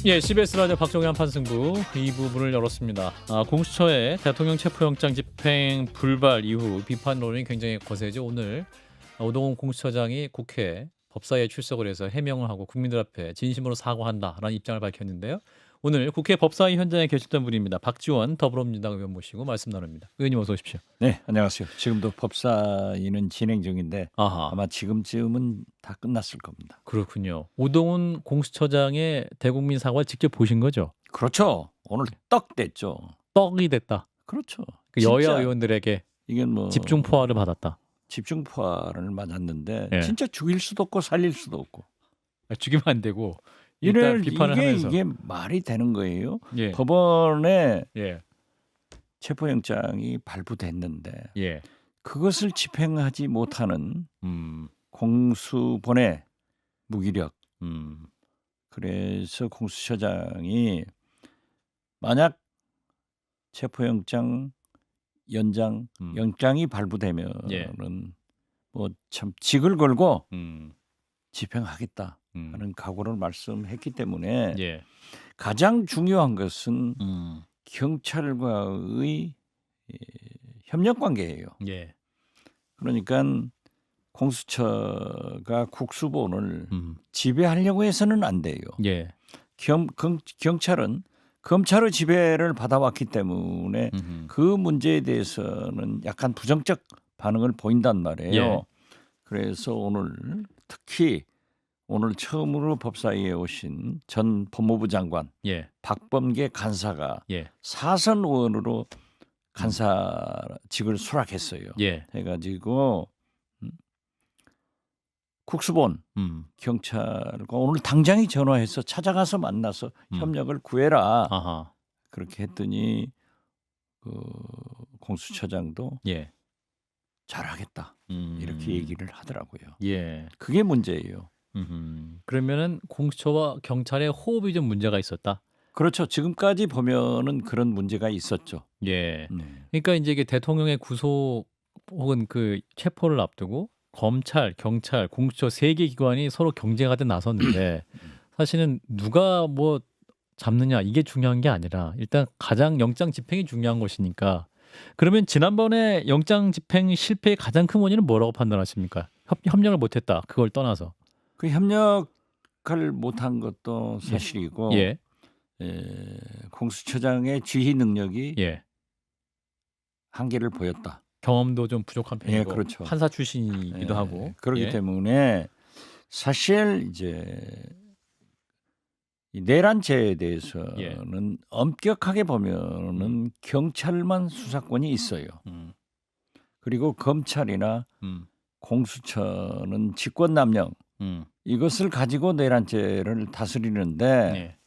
예, CBS 라디오 박정희 한판승부 2부분을 열었습니다. 공수처의 대통령 체포영장 집행 불발 이후 비판론이 굉장히 거세죠. 오늘 오동훈 공수처장이 국회 법사위에 출석을 해서 해명을 하고 국민들 앞에 진심으로 사과한다라는 입장을 밝혔는데요. 오늘 국회 법사위 현장에 계셨던 분입니다. 박지원 더불어민주당 의원 모시고 말씀 나눕니다. 의원님 어서 오십시오. 네, 안녕하세요. 지금도 법사위는 진행 중인데 아하. 아마 지금쯤은 다 끝났을 겁니다. 그렇군요. 오동훈 공수처장의 대국민 사과를 직접 보신 거죠? 그렇죠. 오늘 떡 됐죠. 떡이 됐다. 그렇죠. 그 여야 진짜 의원들에게 이게 뭐 집중 포화를 받았다. 집중 포화를 맞았는데 예. 진짜 죽일 수도 없고 살릴 수도 없고. 죽이면 안 되고 일단 비판을 하면서 이게 말이 되는 거예요. 예. 법원에 예. 체포영장이 발부됐는데 예. 그것을 집행하지 못하는 음. 공수본의 무기력. 음. 그래서 공수처장이 만약 체포영장 연장 영장이 발부되면은 예. 뭐 참 직을 걸고 음. 집행하겠다 하는 각오를 말씀했기 때문에 예. 가장 중요한 것은 음. 경찰과의 협력 관계예요. 예. 그러니까 공수처가 국수본을 음. 지배하려고 해서는 안 돼요. 예. 경찰은 검찰의 지배를 받아왔기 때문에 그 문제에 대해서는 약간 부정적 반응을 보인단 말이에요. 예. 그래서 오늘 특히 오늘 처음으로 법사위에 오신 전 법무부 장관 예. 박범계 간사가 예. 사선 의원으로 간사직을 수락했어요. 예. 해가지고 국수본 경찰과 오늘 당장이 전화해서 찾아가서 만나서 협력을 구해라. 아하. 그렇게 했더니 그 공수처장도 예. 잘하겠다 이렇게 얘기를 하더라고요. 예. 그게 문제예요. 그러면은 공수처와 경찰의 호흡이 좀 문제가 있었다. 그렇죠. 지금까지 보면은 그런 문제가 있었죠. 예. 네. 그러니까 이제 이게 대통령의 구속 혹은 그 체포를 앞두고 검찰, 경찰, 공수처 세 개 기관이 서로 경쟁하듯 나섰는데 사실은 누가 뭐 잡느냐 이게 중요한 게 아니라 일단 가장 영장 집행이 중요한 것이니까 그러면 지난번에 영장 집행 실패의 가장 큰 원인은 뭐라고 판단하십니까? 협력을 못했다. 그걸 떠나서. 그 협력을 못한 것도 사실이고 예. 공수처장의 지휘 능력이 예. 한계를 보였다. 경험도 좀 부족한 편이고 예, 그렇죠. 판사 출신이기도 하고 그렇기 예. 때문에 사실 이제 이 내란죄에 대해서는 예. 엄격하게 보면은 경찰만 수사권이 있어요. 그리고 검찰이나 공수처는 직권남용 이것을 가지고 내란죄를 다스리는데 예.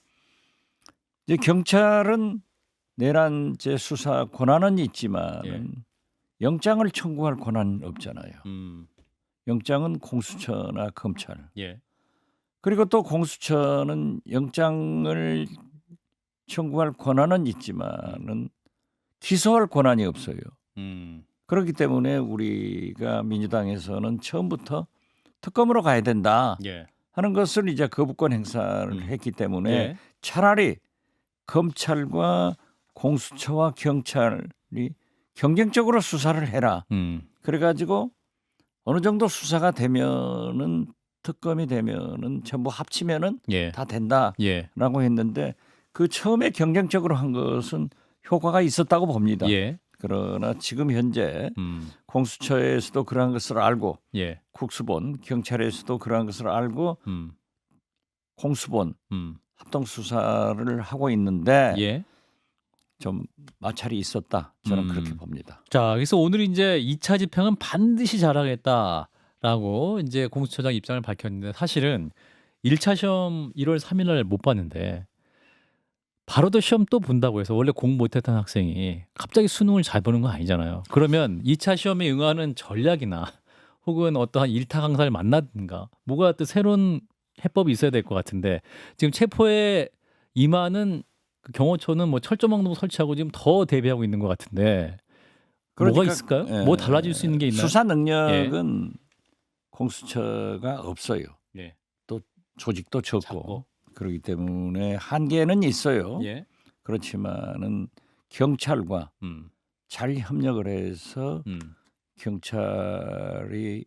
이제 경찰은 내란죄 수사 권한은 있지만 예. 영장을 청구할 권한은 없잖아요. 영장은 공수처나 검찰. 예. 그리고 또 공수처는 영장을 청구할 권한은 있지만은 기소할 권한이 없어요. 그렇기 때문에 우리가 민주당에서는 처음부터 특검으로 가야 된다 예. 하는 것을 이제 거부권 행사를 했기 때문에 예. 차라리 검찰과 공수처와 경찰이 경쟁적으로 수사를 해라. 그래가지고 어느 정도 수사가 되면은 특검이 되면은 전부 합치면은 예. 다 된다라고 예. 했는데 그 처음에 경쟁적으로 한 것은 효과가 있었다고 봅니다. 예. 그러나 지금 현재 공수처에서도 그러한 것을 알고 예. 국수본 경찰에서도 그러한 것을 알고 공수본 합동 수사를 하고 있는데 예. 좀 마찰이 있었다. 저는 그렇게 봅니다. 자, 그래서 오늘 이제 2차 집행은 반드시 잘하겠다라고 이제 공수처장 입장을 밝혔는데 사실은 1차 시험 1월 3일 날 못 봤는데 바로 또 시험 또 본다고 해서 원래 공부 못했던 학생이 갑자기 수능을 잘 보는 건 아니잖아요. 그러면 2차 시험에 응하는 전략이나 혹은 어떠한 일타 강사를 만나든가 뭐가 또 새로운 해법이 있어야 될 것 같은데 지금 체포에 임하는 그 경호처는 뭐 철조망도 설치하고 지금 더 대비하고 있는 것 같은데 뭐가 있을까요? 뭐 달라질 수 있는 게 있나요? 수사 능력은 공수처가 없어요. 예. 또 조직도 적고. 그렇기 때문에 한계는 있어요. 예. 그렇지만은 경찰과 음. 잘 협력을 해서 음. 경찰이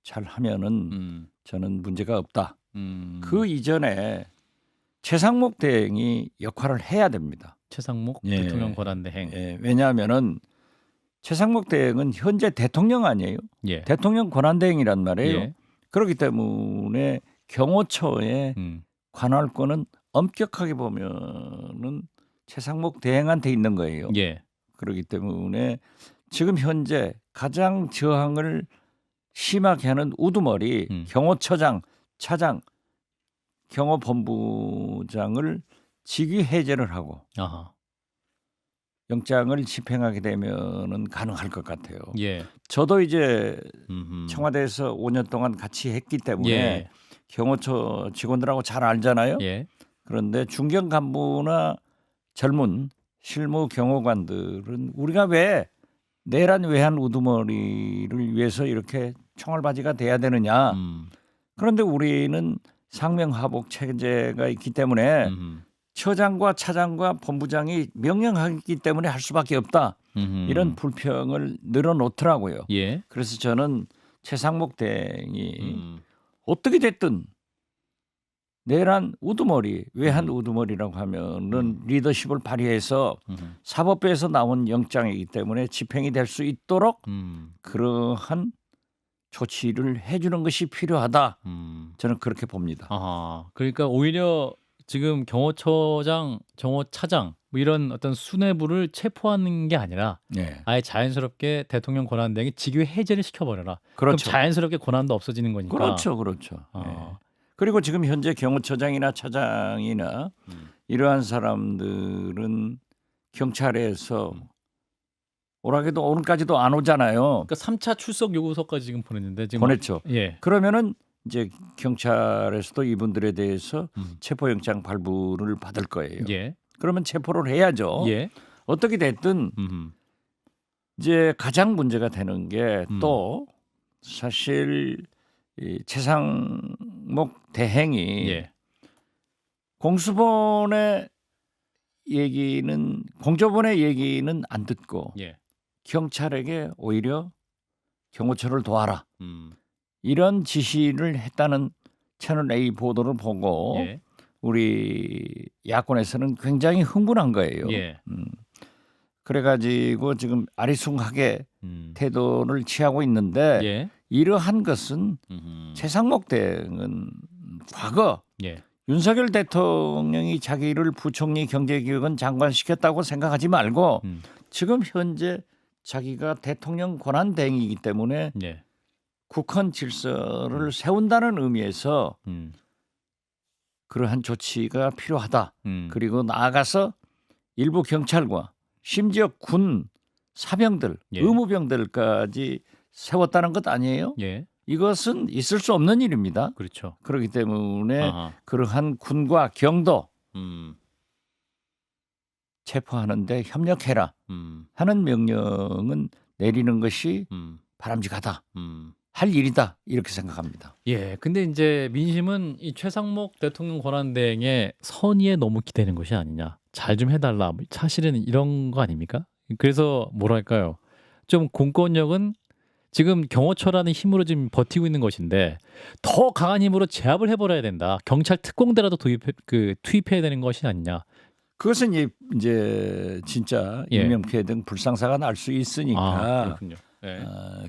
잘 하면은 음. 저는 문제가 없다. 음. 그 이전에 최상목 대행이 역할을 해야 됩니다. 최상목 예. 대통령 권한대행. 예, 왜냐하면은 최상목 대행은 현재 대통령 아니에요. 예. 대통령 권한대행이란 말이에요. 예. 그렇기 때문에 경호처의 음. 관할권은 엄격하게 보면은 최상목 대행한테 있는 거예요. 예. 그렇기 때문에 지금 현재 가장 저항을 심하게 하는 우두머리 경호처장, 차장, 경호본부장을 직위 해제를 하고 아하. 영장을 집행하게 되면은 가능할 것 같아요. 예. 저도 이제 음흠. 청와대에서 5년 동안 같이 했기 때문에 예. 경호처 직원들하고 잘 알잖아요. 예. 그런데 중견 간부나 젊은 실무 경호관들은 우리가 왜 내란 외환 우두머리를 위해서 이렇게 총알바지가 돼야 되느냐. 그런데 우리는 상명하복 체제가 있기 때문에 처장과 차장과 본부장이 명령하기 때문에 할 수밖에 없다. 이런 불평을 늘어놓더라고요. 예. 그래서 저는 최상목 대행이 어떻게 됐든 내란 우두머리, 외환 우두머리라고 하면은 리더십을 발휘해서 사법부에서 나온 영장이기 때문에 집행이 될 수 있도록 그러한 조치를 해주는 것이 필요하다. 저는 그렇게 봅니다. 아하. 그러니까 오히려 지금 경호처장, 경호차장 뭐 이런 어떤 수뇌부를 체포하는 게 아니라 네. 아예 자연스럽게 대통령 권한대행이 직위 해제를 시켜버려라. 그럼 그렇죠. 자연스럽게 권한도 없어지는 거니까. 그렇죠, 그렇죠. 아. 네. 그리고 지금 현재 경호처장이나 차장이나 이러한 사람들은 경찰에서 오라게도 오늘까지도 안 오잖아요. 그러니까 3차 출석 요구서까지 지금 보냈는데 지금 보냈죠. 예. 그러면은 이제 경찰에서도 이분들에 대해서 체포영장 발부를 받을 거예요. 예. 그러면 체포를 해야죠. 예. 어떻게 됐든 이제 가장 문제가 되는 게 또 사실 이 최상목 대행이 예. 공수본의 얘기는 공조본의 얘기는 안 듣고 예. 경찰에게 오히려 경호처를 도와라 음. 이런 지시를 했다는 채널 A 보도를 보고 예. 우리 야권에서는 굉장히 흥분한 거예요. 예. 그래가지고 지금 아리숭하게 태도를 취하고 있는데 예. 이러한 것은 최상목 대행은 과거 예. 윤석열 대통령이 자기를 부총리 경제기획원 장관 시켰다고 생각하지 말고 지금 현재 자기가 대통령 권한 대행이기 때문에 예. 국헌 질서를 세운다는 의미에서 그러한 조치가 필요하다. 그리고 나아가서 일부 경찰과 심지어 군 사병들, 예. 의무병들까지 세웠다는 것 아니에요? 예. 이것은 있을 수 없는 일입니다. 그렇죠. 그렇기 때문에 아하. 그러한 군과 경도 음. 체포하는데 협력해라 하는 명령은 내리는 것이 바람직하다. 할 일이다. 이렇게 생각합니다. 예. 근데 이제 민심은 이 최상목 대통령 권한대행의 선의에 너무 기대는 것이 아니냐. 잘 좀 해달라. 사실은 이런 거 아닙니까? 그래서 뭐랄까요. 좀 공권력은 지금 경호처라는 힘으로 지금 버티고 있는 것인데 더 강한 힘으로 제압을 해버려야 된다. 경찰 특공대라도 투입해야 되는 것이 아니냐. 그것은 이제 진짜 예. 인명피해 등 불상사가 날 수 있으니까 그렇군요. 예.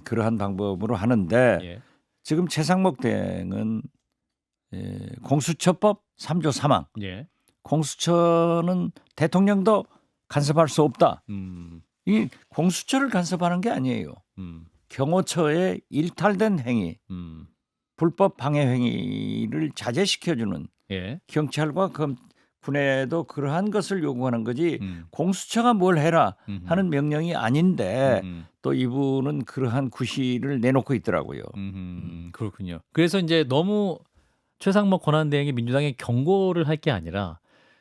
그러한 방법으로 하는데 예. 지금 최상목 대행은 공수처법 3조 3항 예. 공수처는 대통령도 간섭할 수 없다. 이 공수처를 간섭하는 게 아니에요. 경호처의 일탈된 행위, 불법 방해 행위를 자제시켜주는 예. 경찰과 군에도 그러한 것을 요구하는 거지 공수처가 뭘 해라 하는 명령이 아닌데 또 이분은 그러한 구실을 내놓고 있더라고요. 그렇군요. 그래서 이제 너무 최상목 권한대행이 민주당에 경고를 할 게 아니라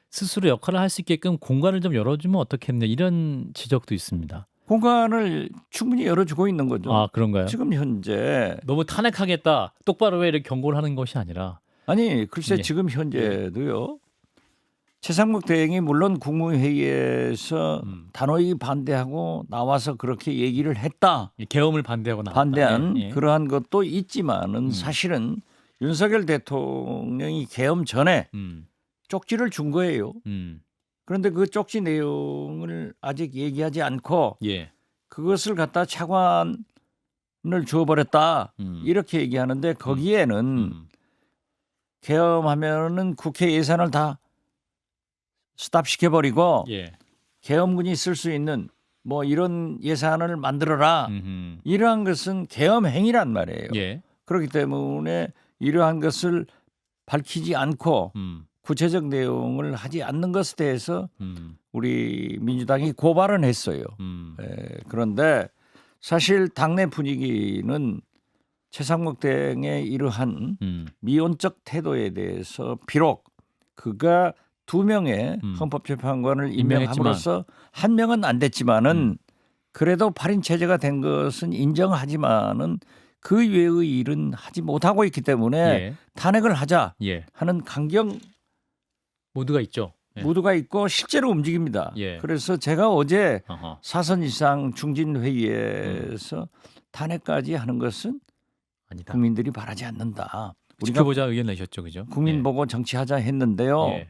스스로 역할을 할 수 있게끔 공간을 좀 열어주면 어떻겠냐 이런 지적도 있습니다. 공간을 충분히 열어주고 있는 거죠. 아 그런가요? 지금 현재 너무 탄핵하겠다. 똑바로 왜 이렇게 경고를 하는 것이 아니라 아니 글쎄 예. 지금 현재도요. 최상목 대행이 물론 국무회의에서 단호히 반대하고 나와서 그렇게 얘기를 했다. 계엄을 반대하고 나왔다. 반대한 예. 그러한 것도 있지만은 사실은 윤석열 대통령이 계엄 전에 쪽지를 준 거예요. 그런데 그 쪽지 내용을 아직 얘기하지 않고 예. 그것을 갖다 차관을 줘버렸다. 이렇게 얘기하는데 거기에는 계엄하면은 국회 예산을 다 스탑시켜버리고 예. 계엄군이 쓸 수 있는 뭐 이런 예산을 만들어라. 이러한 것은 계엄 행위란 말이에요. 예. 그렇기 때문에 이러한 것을 밝히지 않고 구체적 내용을 하지 않는 것에 대해서 우리 민주당이 고발은 했어요. 그런데 사실 당내 분위기는 최상목 대행의 이러한 미온적 태도에 대해서 비록 그가 2명의 헌법재판관을 임명함으로써 1명은 안 됐지만은 그래도 8인 체제가 된 것은 인정하지만은 그 외의 일은 하지 못하고 있기 때문에 예. 탄핵을 하자 예. 하는 강경 모두가 있죠. 예. 모두가 있고 실제로 움직입니다. 예. 그래서 제가 어제 어허. 사선 이상 중진 회의에서 탄핵까지 하는 것은 아니다. 국민들이 바라지 않는다. 우리가 지켜보자 의견 내셨죠, 그죠? 국민 보고 정치하자 했는데요. 예.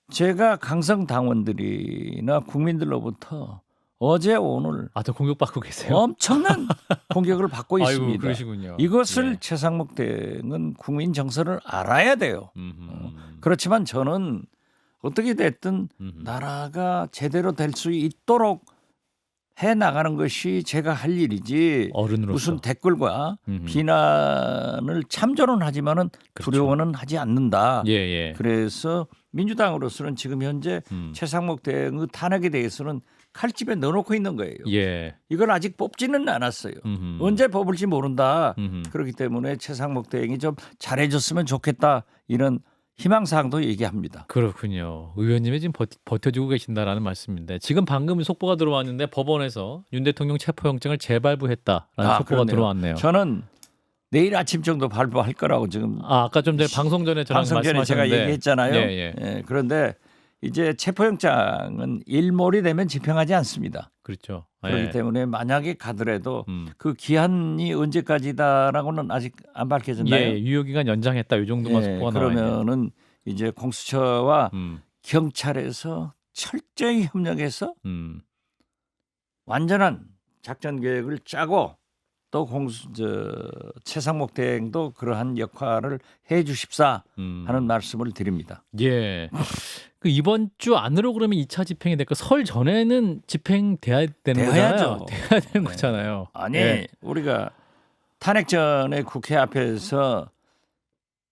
제가 강성 당원들이나 국민들로부터 어제 오늘 더 공격받고 계세요? 엄청난 공격을 받고 아이고, 있습니다. 그러시군요. 이것을 예. 최상목 대행은 국민 정서를 알아야 돼요. 그렇지만 저는 어떻게 됐든 나라가 제대로 될 수 있도록 해 나가는 것이 제가 할 일이지 어른으로서 무슨 댓글과 비난을 참조는 하지만은 그렇죠. 두려워는 하지 않는다. 예, 예. 그래서 민주당으로서는 지금 현재 최상목 대행의 탄핵에 대해서는 칼집에 넣어놓고 있는 거예요. 예. 이걸 아직 뽑지는 않았어요. 언제 뽑을지 모른다. 음흠. 그렇기 때문에 최상목 대행이 좀 잘해줬으면 좋겠다. 이런 희망사항도 얘기합니다. 그렇군요. 의원님이 지금 버텨주고 계신다라는 말씀인데 지금 방금 속보가 들어왔는데 법원에서 윤 대통령 체포영장을 재발부했다라는 속보가 그렇네요. 들어왔네요. 저는 내일 아침 정도 발부할 거라고 지금 아까 좀 전에 방송 전에 저랑 방송 전에 제가 말씀하셨는데 얘기했잖아요. 예, 예. 예, 그런데 이제 체포영장은 일몰이 되면 집행하지 않습니다. 그렇죠. 그렇기 예. 때문에 만약에 가더라도 그 기한이 언제까지다라고는 아직 안 밝혀졌나요? 예, 유효기간 연장했다. 이 정도만 속보가 나와 있네요. 그러면은 이제 공수처와 경찰에서 철저히 협력해서 완전한 작전 계획을 짜고 또 최상목 대행도 그러한 역할을 해 주십사 하는 말씀을 드립니다. 예. 그 이번 주 안으로 그러면 2차 집행이 될까? 설 전에는 집행돼야 되는 거잖아요. 돼야죠. 돼야 되는 거잖아요. 아니 예. 우리가 탄핵 전에 국회 앞에서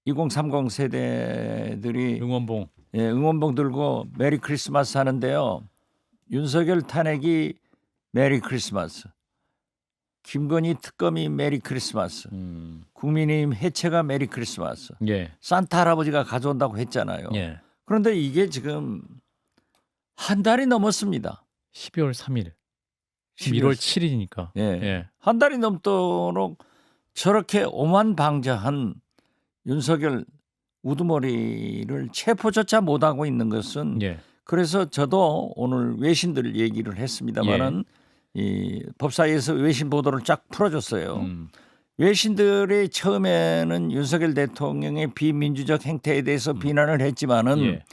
2030 세대들이 응원봉. 응원봉 들고 메리 크리스마스 하는데요. 윤석열 탄핵이 메리 크리스마스, 김건희 특검이 메리 크리스마스, 국민의힘 해체가 메리 크리스마스, 예. 산타 할아버지가 가져온다고 했잖아요. 예. 그런데 이게 지금 한 달이 넘었습니다. 12월 3일. 1월 7일이니까. 예. 예. 한 달이 넘도록 저렇게 오만방자한 윤석열 우두머리를 체포조차 못하고 있는 것은 예. 그래서 저도 오늘 외신들 얘기를 했습니다만은 이 법사위에서 외신 보도를 쫙 풀어줬어요. 외신들이 처음에는 윤석열 대통령의 비민주적 행태에 대해서 비난을 했지만은 예.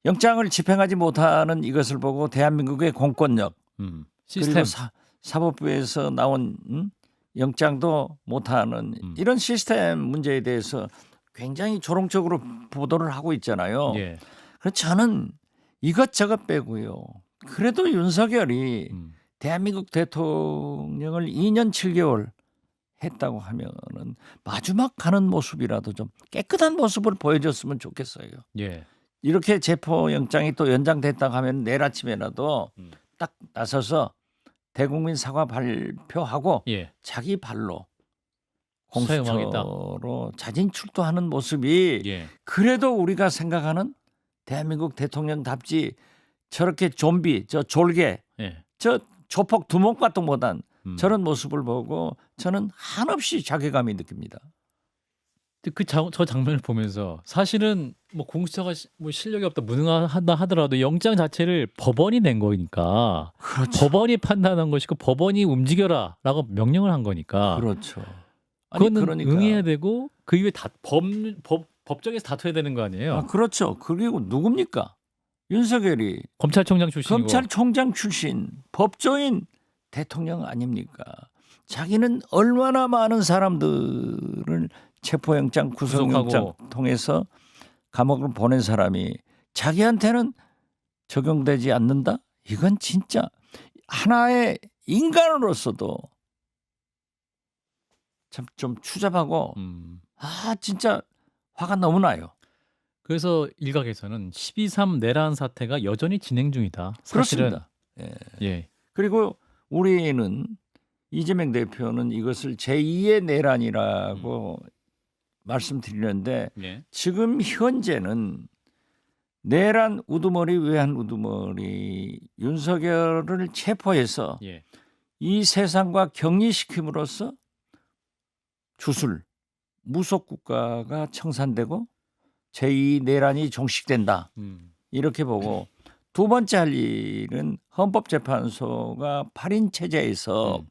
영장을 집행하지 못하는 이것을 보고 대한민국의 공권력 시스템. 그리고 사법부에서 나온 영장도 못하는 이런 시스템 문제에 대해서 굉장히 조롱적으로 보도를 하고 있잖아요. 예. 그래서 저는 이것저것 빼고요. 그래도 윤석열이 대한민국 대통령을 2년 7개월 했다고 하면은 마지막 가는 모습이라도 좀 깨끗한 모습을 보여줬으면 좋겠어요. 예. 이렇게 체포영장이 또 연장됐다고 하면 내일 아침에라도 딱 나서서 대국민 사과 발표하고 예. 자기 발로 수사용하겠다. 공수처로 자진 출두하는 모습이 예. 그래도 우리가 생각하는 대한민국 대통령답지 저렇게 좀비 저 졸개 예. 저 조폭 두목과도 못한 저런 모습을 보고 저는 한없이 자괴감이 느낍니다. 저 장면을 보면서 사실은 뭐 공수처가 뭐 실력이 없다 무능하다 하더라도 영장 자체를 법원이 낸 거니까 그렇죠. 법원이 판단한 것이고 법원이 움직여라라고 명령을 한 거니까 그렇죠. 아니 그거는 그러니까 응해야 되고 그 이후에 법정에서 다퉈야 되는 거 아니에요? 그렇죠. 그리고 누굽니까? 윤석열이 검찰총장 출신이고. 검찰총장 출신 법조인 대통령 아닙니까? 자기는 얼마나 많은 사람들을 체포영장, 구속영장 구속하고. 통해서 감옥을 보낸 사람이 자기한테는 적용되지 않는다? 이건 진짜 하나의 인간으로서도 참 좀 추잡하고 진짜 화가 너무 나요. 그래서 일각에서는 12.3 내란 사태가 여전히 진행 중이다. 사실은. 그렇습니다. 예. 그리고 우리는 이재명 대표는 이것을 제2의 내란이라고 말씀드리는데 예. 지금 현재는 내란 우두머리 외환 우두머리 윤석열을 체포해서 예. 이 세상과 격리시킴으로써 주술 무속 국가가 청산되고 제2 내란이 종식된다. 이렇게 보고 두 번째 할 일은 헌법재판소가 8인 체제에서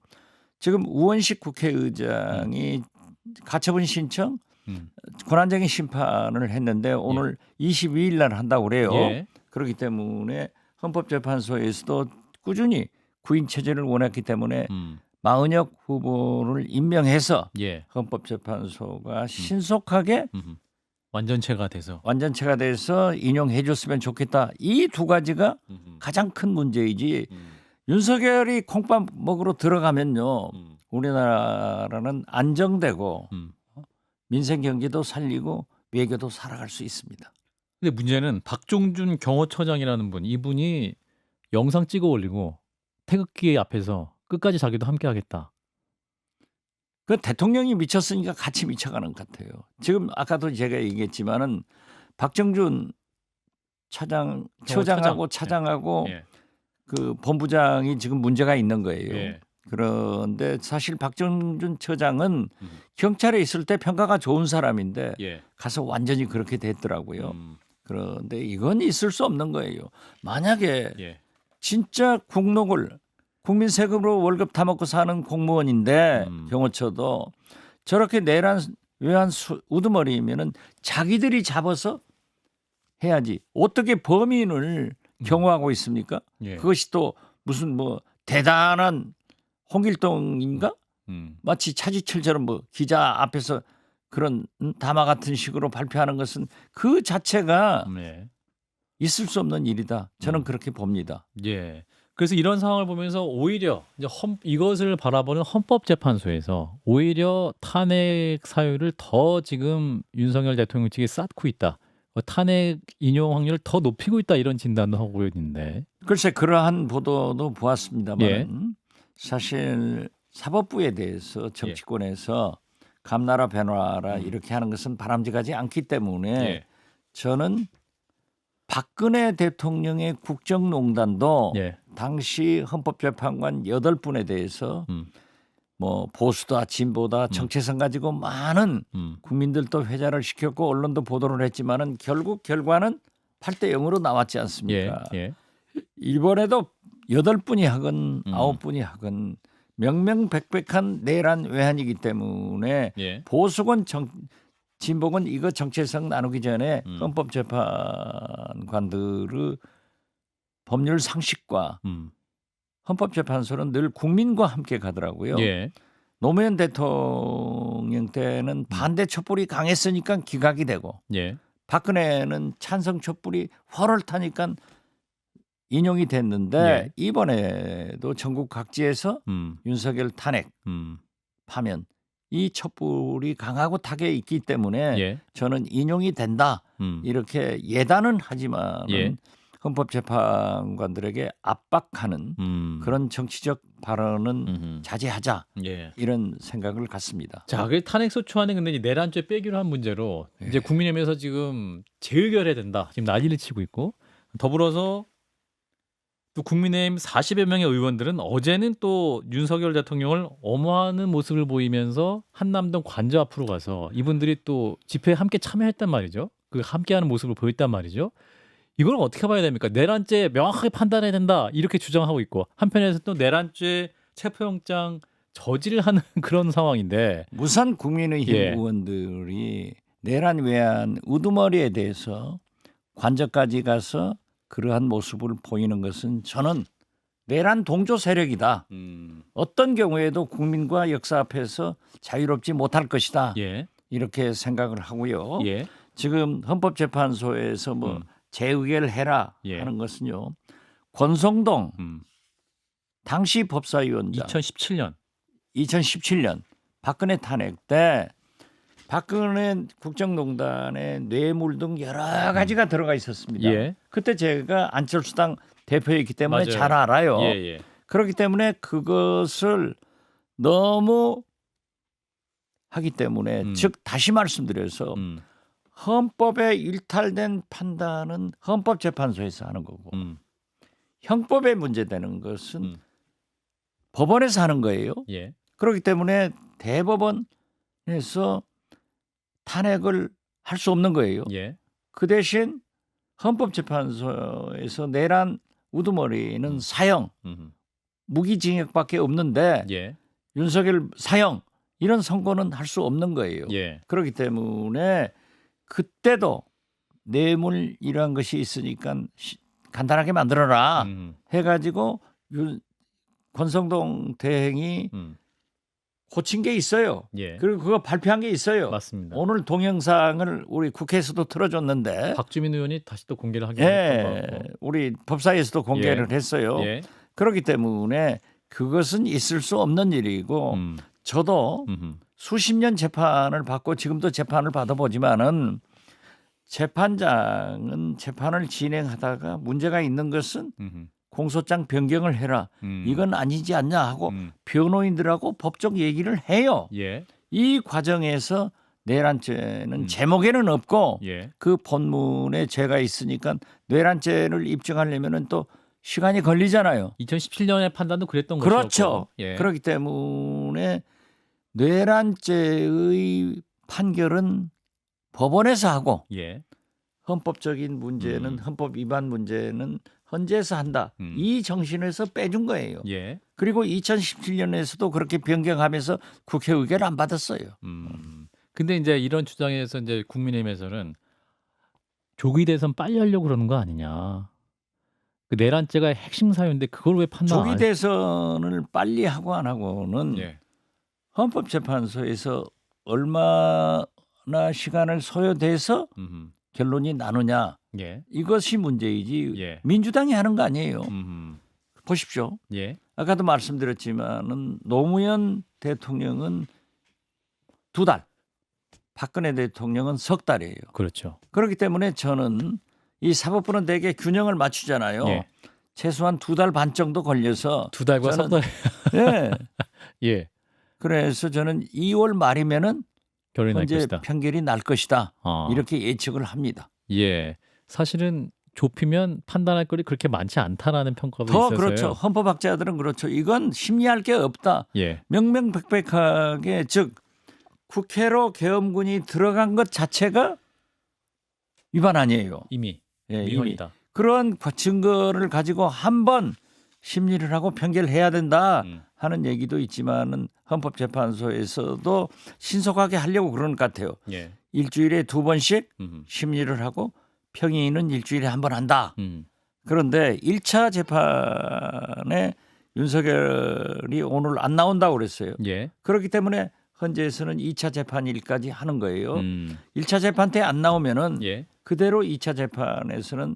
지금 우원식 국회의장이 가처분 신청 권한쟁의 심판을 했는데 오늘 22일 날 한다고 그래요. 예. 그렇기 때문에 헌법재판소에서도 꾸준히 구인 체제를 원했기 때문에 마은혁 후보를 임명해서 예. 헌법재판소가 신속하게 완전체가 돼서. 인용해 줬으면 좋겠다. 이 두 가지가 가장 큰 문제이지 윤석열이 콩밥 먹으러 들어가면요. 우리나라는 안정되고 민생 경제도 살리고 외교도 살아갈 수 있습니다. 근데 문제는 박종준 경호처장이라는 분, 이분이 영상 찍어 올리고 태극기 앞에서 끝까지 자기도 함께 하겠다. 그 대통령이 미쳤으니까 같이 미쳐가는 것 같아요. 지금 아까도 제가 얘기했지만은 박정준 처장하고 차장하고 예. 그 본부장이 지금 문제가 있는 거예요. 예. 그런데 사실 박정준 처장은 경찰에 있을 때 평가가 좋은 사람인데 예. 가서 완전히 그렇게 됐더라고요. 그런데 이건 있을 수 없는 거예요. 만약에 예. 진짜 국록을 국민 세금으로 월급 다 먹고 사는 공무원인데 경호처도 저렇게 내란 외환 우두머리면은 자기들이 잡아서 해야지. 어떻게 범인을 경호하고 있습니까? 예. 그것이 또 무슨 뭐 대단한 홍길동인가? 마치 차지철처럼 뭐 기자 앞에서 그런 담화 같은 식으로 발표하는 것은 그 자체가 예. 있을 수 없는 일이다. 저는 그렇게 봅니다. 예. 그래서 이런 상황을 보면서 오히려 이제 이것을 바라보는 헌법재판소에서 오히려 탄핵 사유를 더 지금 윤석열 대통령 측에 쌓고 있다. 탄핵 인용 확률을 더 높이고 있다 이런 진단도 하고 있는데. 글쎄 그러한 보도도 보았습니다만 예. 사실 사법부에 대해서 정치권에서 감나라 배놔라 이렇게 하는 것은 바람직하지 않기 때문에 예. 저는 박근혜 대통령의 국정농단도 예. 당시 헌법재판관 8분에 대해서 뭐 보수다 진보다 정체성 가지고 많은 국민들도 회자를 시켰고 언론도 보도를 했지만은 결국 결과는 8대 0으로 나왔지 않습니까? 예. 이번에도 8분이 하건 9분이 하건 명명백백한 내란 외환이기 때문에 예. 보수건 진보건 이거 정체성 나누기 전에 헌법재판관들의 법률 상식과 헌법재판소는 늘 국민과 함께 가더라고요. 예. 노무현 대통령 때는 반대 촛불이 강했으니까 기각이 되고 예. 박근혜는 찬성 촛불이 활을 타니까 인용이 됐는데 예. 이번에도 전국 각지에서 윤석열 탄핵 파면 이 촛불이 강하고 타게 있기 때문에 예. 저는 인용이 된다 이렇게 예단은 하지만 예. 헌법재판관들에게 압박하는 그런 정치적 발언은 자제하자 예. 이런 생각을 갖습니다. 자, 그 탄핵소추안에 근데 이제 내란죄 빼기로 한 문제로 이제 국민의힘에서 지금 재의결해야 된다. 지금 난리를 치고 있고 더불어서 또 국민의힘 40여 명의 의원들은 어제는 또 윤석열 대통령을 엄호하는 모습을 보이면서 한남동 관저 앞으로 가서 이분들이 또 집회에 함께 참여했단 말이죠. 그 함께하는 모습을 보였단 말이죠. 이걸 어떻게 봐야 됩니까? 내란죄 명확하게 판단해야 된다 이렇게 주장하고 있고 한편에서 또 내란죄 체포영장 저지를 하는 그런 상황인데 무산 국민의힘 예. 의원들이 내란 외환 우두머리에 대해서 관저까지 가서 그러한 모습을 보이는 것은 저는 내란 동조 세력이다. 어떤 경우에도 국민과 역사 앞에서 자유롭지 못할 것이다. 예. 이렇게 생각을 하고요. 예. 지금 헌법재판소에서 뭐 재의결 해라 예. 하는 것은요. 권성동 당시 법사위원장 2017년 2017년 박근혜 탄핵 때 박근혜 국정농단에 뇌물 등 여러 가지가 들어가 있었습니다. 예. 그때 제가 안철수당 대표였기 때문에 맞아요. 잘 알아요. 예, 예. 그렇기 때문에 그것을 너무 하기 때문에 즉 다시 말씀드려서 헌법에 일탈된 판단은 헌법재판소에서 하는 거고 형법에 문제되는 것은 법원에서 하는 거예요. 예. 그렇기 때문에 대법원에서 탄핵을 할 수 없는 거예요. 예. 그 대신 헌법재판소에서 내란 우두머리는 사형, 무기징역밖에 없는데 예. 윤석열 사형 이런 선고는 할 수 없는 거예요. 예. 그렇기 때문에 그때도 뇌물이라는 것이 있으니까 간단하게 만들어라 해가지고 권성동 대행이 고친 게 있어요. 예. 그리고 그거 발표한 게 있어요. 맞습니다. 오늘 동영상을 우리 국회에서도 틀어줬는데 박주민 의원이 다시 또 공개를 하긴 했던 것 예, 같고. 우리 법사위에서도 공개를 했어요. 예. 그렇기 때문에 그것은 있을 수 없는 일이고 저도 수십 년 재판을 받고 지금도 재판을 받아보지만은 재판장은 재판을 진행하다가 문제가 있는 것은 공소장 변경을 해라. 이건 아니지 않냐 하고 변호인들하고 법적 얘기를 해요. 예. 이 과정에서 내란죄는 제목에는 없고 예. 그 본문에 죄가 있으니까 내란죄를 입증하려면은 또 시간이 걸리잖아요. 2017년의 판단도 그랬던 그렇죠. 것이었고. 예. 그렇기 때문에 내란죄의 판결은 법원에서 하고 예. 헌법적인 문제는 헌법 위반 문제는 헌재에서 한다. 이 정신에서 빼준 거예요. 예. 그리고 2017년에서도 그렇게 변경하면서 국회 의결 안 받았어요. 근데 이제 이런 주장에서 이제 국민의힘에서는 조기 대선 빨리 하려고 그러는 거 아니냐. 그 내란죄가 핵심 사유인데 그걸 왜 판단 안 조기 해? 대선을 빨리 하고 안 하고는 예. 헌법재판소에서 얼마나 시간을 소요돼서 결론이 나느냐. 예. 이것이 문제이지 예. 민주당이 하는 거 아니에요. 보십시오. 예. 아까도 말씀드렸지만은 노무현 대통령은 2달, 박근혜 대통령은 3달이에요. 그렇죠. 그렇기 때문에 저는 이 사법부는 대개 균형을 맞추잖아요. 예. 최소한 2달 반 정도 걸려서 2달과 저는- 3달. 예. 예. 그래서 저는 2월 말이면은 결론이 날 현재 것이다. 판결이 날 것이다. 아. 이렇게 예측을 합니다. 예. 사실은 좁히면 판단할 거리 그렇게 많지 않다라는 평가도 더 있어서요. 그렇죠. 헌법학자들은 그렇죠. 이건 심리할 게 없다. 예. 명명백백하게 즉 국회로 계엄군이 들어간 것 자체가 위반 아니에요. 이미 예, 이미 위헌이다. 그런 증거를 가지고 한번 심리를 하고 판결해야 된다 하는 얘기도 있지만은 헌법재판소에서도 신속하게 하려고 그러는 것 같아요. 예. 일주일에 2번씩 심리를 하고 평의는 일주일에 한 번 한다. 그런데 1차 재판에 윤석열이 오늘 안 나온다고 그랬어요. 예. 그렇기 때문에 헌재에서는 2차 재판일까지 하는 거예요. 1차 재판 때 안 나오면은 예. 그대로 2차 재판에서는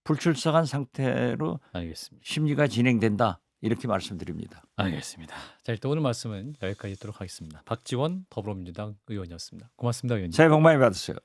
불출석한 상태로 알겠습니다. 심리가 진행된다. 이렇게 말씀드립니다. 알겠습니다. 자, 일단 오늘 말씀은 여기까지 듣도록 하겠습니다. 박지원 더불어민주당 의원이었습니다. 고맙습니다, 의원님. 새해 복 많이 받으세요.